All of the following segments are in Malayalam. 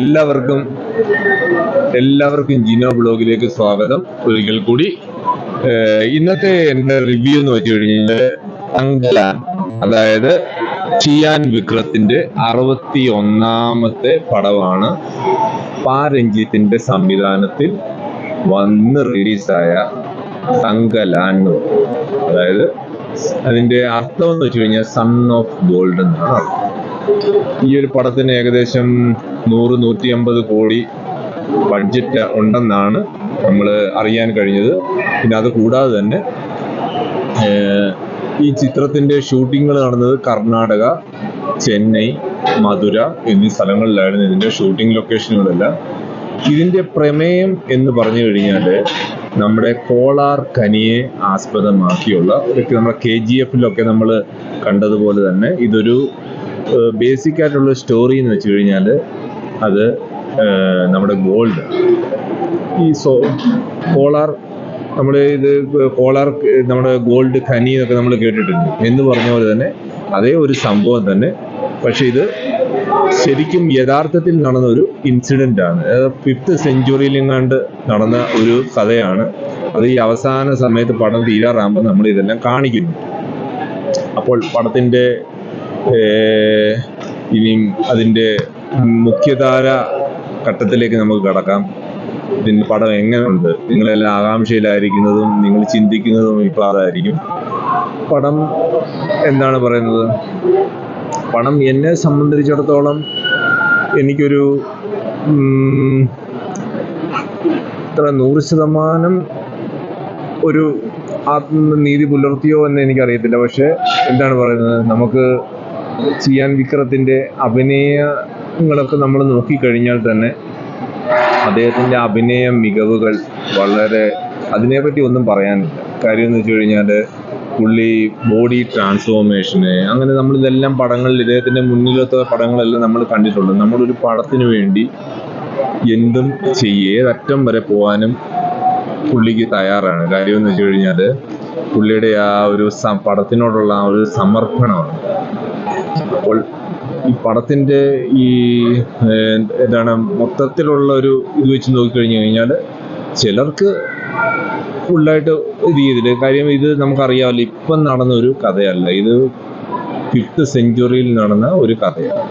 എല്ലാവർക്കും ജിനോ ബ്ലോഗിലേക്ക് സ്വാഗതം ഒരിക്കൽ കൂടി. ഇന്നത്തെ എൻ്റെ റിവ്യൂ എന്ന് വെച്ച് കഴിഞ്ഞാൽ തങ്കലാൻ, അതായത് ചിയാൻ വിക്രത്തിന്റെ 61ാമത്തെ പടമാണ്. പാരഞ്ജിത്തിന്റെ സംവിധാനത്തിൽ വന്ന് റിലീസായ തങ്കലാൻ. അതായത് അതിന്റെ അർത്ഥം എന്ന് വെച്ച് കഴിഞ്ഞാൽ സൺ ഓഫ് ഗോൾഡ് എന്നാണ്. ഈ ഒരു പടത്തിന് ഏകദേശം 100-150 കോടി ബഡ്ജറ്റ് ഉണ്ടെന്നാണ് നമ്മൾ അറിയാൻ കഴിഞ്ഞത്. പിന്നെ അത് കൂടാതെ തന്നെ ഈ ചിത്രത്തിന്റെ ഷൂട്ടിങ്ങുകൾ നടന്നത് കർണാടക, ചെന്നൈ, മധുര എന്നീ സ്ഥലങ്ങളിലായിരുന്നു ഇതിന്റെ ഷൂട്ടിംഗ് ലൊക്കേഷനുകളെല്ലാം. ഇതിന്റെ പ്രമേയം എന്ന് പറഞ്ഞു കഴിഞ്ഞാൽ നമ്മുടെ കോളാർ ഖനിയെ ആസ്പദമാക്കിയുള്ള നമ്മുടെ KGF നമ്മൾ കണ്ടതുപോലെ തന്നെ ഇതൊരു ബേസിക് ആയിട്ടുള്ള സ്റ്റോറി എന്ന് വെച്ച് കഴിഞ്ഞാൽ അത് നമ്മുടെ ഗോൾഡ്, ഈ കോളാർ, നമ്മുടെ ഗോൾഡ് ഖനി എന്നൊക്കെ നമ്മൾ കേട്ടിട്ടുണ്ട് എന്ന് പറഞ്ഞ പോലെ തന്നെ അതേ ഒരു സംഭവം തന്നെ. പക്ഷെ ഇത് ശരിക്കും യഥാർത്ഥത്തിൽ നടന്ന ഒരു ഇൻസിഡന്റ് ആണ്. 5th സെഞ്ചുറിയിലെങ്ങാണ്ട് നടന്ന ഒരു കഥയാണ്. അത് ഈ അവസാന സമയത്ത് പടം തീരാറാകുമ്പോൾ നമ്മൾ ഇതെല്ലാം കാണിക്കുന്നു. അപ്പോൾ പടത്തിന്റെ ഇനിയും അതിന്റെ മുഖ്യധാര ഘട്ടത്തിലേക്ക് നമുക്ക് കടക്കാം. ഇതിന്റെ പടം എങ്ങനെയുണ്ട്, നിങ്ങളെല്ലാം ആകാംക്ഷയിലായിരിക്കുന്നതും നിങ്ങൾ ചിന്തിക്കുന്നതും ഇപ്പോൾ അതായിരിക്കും. പടം എന്താണ് പറയുന്നത്? പടം എന്നെ സംബന്ധിച്ചിടത്തോളം എനിക്കൊരു 100% ഒരു ആത്മനീതി പുലർത്തിയോ എന്ന് എനിക്കറിയത്തില്ല. പക്ഷെ എന്താണ് പറയുന്നത്, നമുക്ക് ചിയാൻ വിക്രത്തിന്റെ അഭിനയങ്ങളൊക്കെ നമ്മൾ നോക്കിക്കഴിഞ്ഞാൽ തന്നെ അദ്ദേഹത്തിന്റെ അഭിനയ മികവുകൾ വളരെ, അതിനെപ്പറ്റി ഒന്നും പറയാനില്ല. കാര്യം എന്ന് വെച്ച് കഴിഞ്ഞാൽ പുള്ളി ബോഡി ട്രാൻസ്ഫോർമേഷന്, അങ്ങനെ നമ്മളിതെല്ലാം പടങ്ങളിൽ, ഇദ്ദേഹത്തിന്റെ മുന്നിലത്തെ പടങ്ങളെല്ലാം നമ്മൾ കണ്ടിട്ടുണ്ട്. നമ്മളൊരു പടത്തിന് വേണ്ടി എന്തും ഏതറ്റം വരെ പോകാനും പുള്ളിക്ക് തയ്യാറാണ്. കാര്യം എന്ന് വെച്ച് കഴിഞ്ഞാൽ പുള്ളിയുടെ ആ ഒരു പടത്തിനോടുള്ള ആ ഒരു സമർപ്പണമാണ്. അപ്പോൾ ഈ പടത്തിന്റെ ഈ എന്താണ് മൊത്തത്തിലുള്ള ഒരു ഇത് വെച്ച് നോക്കിക്കഴിഞ്ഞു കഴിഞ്ഞാൽ ചിലർക്ക് ഫുള്ളായിട്ട് ഇത് ചെയ്തില്ല. കാര്യം ഇത് നമുക്കറിയാമല്ലോ, ഇപ്പം നടന്ന ഒരു കഥയല്ല, ഇത് 5th സെഞ്ചുറിയിൽ നടന്ന ഒരു കഥയാണ്.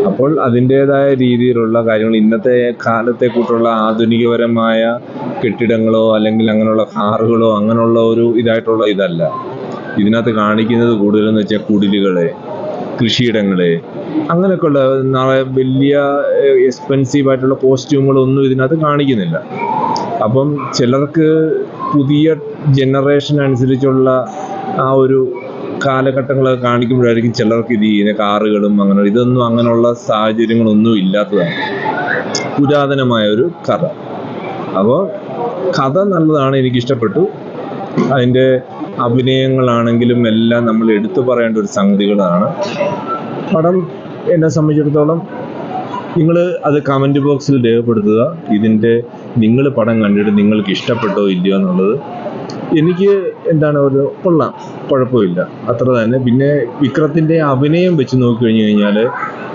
അപ്പോൾ അതിൻ്റെതായ രീതിയിലുള്ള കാര്യങ്ങൾ, ഇന്നത്തെ കാലത്തെ കൂട്ടുള്ള ആധുനികപരമായ കെട്ടിടങ്ങളോ അല്ലെങ്കിൽ അങ്ങനെയുള്ള കാറുകളോ അങ്ങനെയുള്ള ഒരു ഇതായിട്ടുള്ള ഇതല്ല ഇതിനകത്ത് കാണിക്കുന്നത്. കൂടുതലെന്ന് വെച്ചാൽ കുടിലുകളെ, കൃഷിയിടങ്ങളെ, അങ്ങനെയൊക്കെയുള്ള വലിയ എക്സ്പെൻസീവ് ആയിട്ടുള്ള കോസ്റ്റ്യൂമുകളൊന്നും ഇതിനകത്ത് കാണിക്കുന്നില്ല. അപ്പം ചിലർക്ക് പുതിയ ജനറേഷൻ അനുസരിച്ചുള്ള ആ ഒരു കാലഘട്ടങ്ങളൊക്കെ കാണിക്കുമ്പോഴായിരിക്കും ചിലർക്ക് ഇത് ചെയ്യുന്ന കാറുകളും അങ്ങനെ, ഇതൊന്നും അങ്ങനെയുള്ള സാഹചര്യങ്ങളൊന്നും ഇല്ലാത്തതാണ്. പുരാതനമായ ഒരു കഥ. അപ്പോൾ കഥ നല്ലതാണ്, എനിക്കിഷ്ടപ്പെട്ടു. അതിൻ്റെ അഭിനയങ്ങളാണെങ്കിലും എല്ലാം നമ്മൾ എടുത്തു പറയേണ്ട ഒരു സംഗതികളാണ്. പടം എന്നെ സംബന്ധിച്ചിടത്തോളം നിങ്ങൾ അത് കമൻറ്റ് ബോക്സിൽ രേഖപ്പെടുത്തുക. ഇതിൻ്റെ നിങ്ങൾ പടം കണ്ടിട്ട് നിങ്ങൾക്ക് ഇഷ്ടപ്പെട്ടോ ഇല്ലയോ എന്നുള്ളത്. എനിക്ക് എന്താണ് ഒരു കൊള്ളാം, കുഴപ്പമില്ല, അത്ര തന്നെ. പിന്നെ വിക്രത്തിൻ്റെ അഭിനയം വെച്ച് നോക്കിക്കഴിഞ്ഞു കഴിഞ്ഞാൽ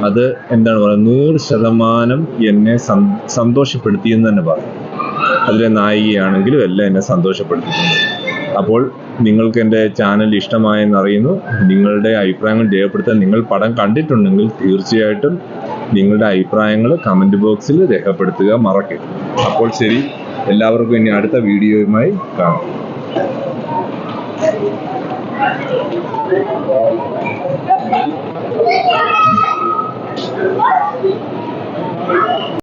അത് എന്താണ് പറയുക, 100% എന്നെ സന്തോഷപ്പെടുത്തിയെന്ന് തന്നെ പറയും. അതിലെ നായികയാണെങ്കിലും എല്ലാം എന്നെ സന്തോഷപ്പെടുത്തിയിട്ടുണ്ട്. അപ്പോൾ നിങ്ങൾക്ക് എൻ്റെ ചാനൽ ഇഷ്ടമായെന്നറിയുന്നു. നിങ്ങളുടെ അഭിപ്രായങ്ങൾ രേഖപ്പെടുത്താൻ, നിങ്ങൾ പടം കണ്ടിട്ടുണ്ടെങ്കിൽ തീർച്ചയായിട്ടും നിങ്ങളുടെ അഭിപ്രായങ്ങൾ കമൻറ്റ് ബോക്സിൽ രേഖപ്പെടുത്തുക, മറക്കരുത്. അപ്പോൾ ശരി, എല്ലാവർക്കും ഇനി അടുത്ത വീഡിയോയുമായി കാണാം.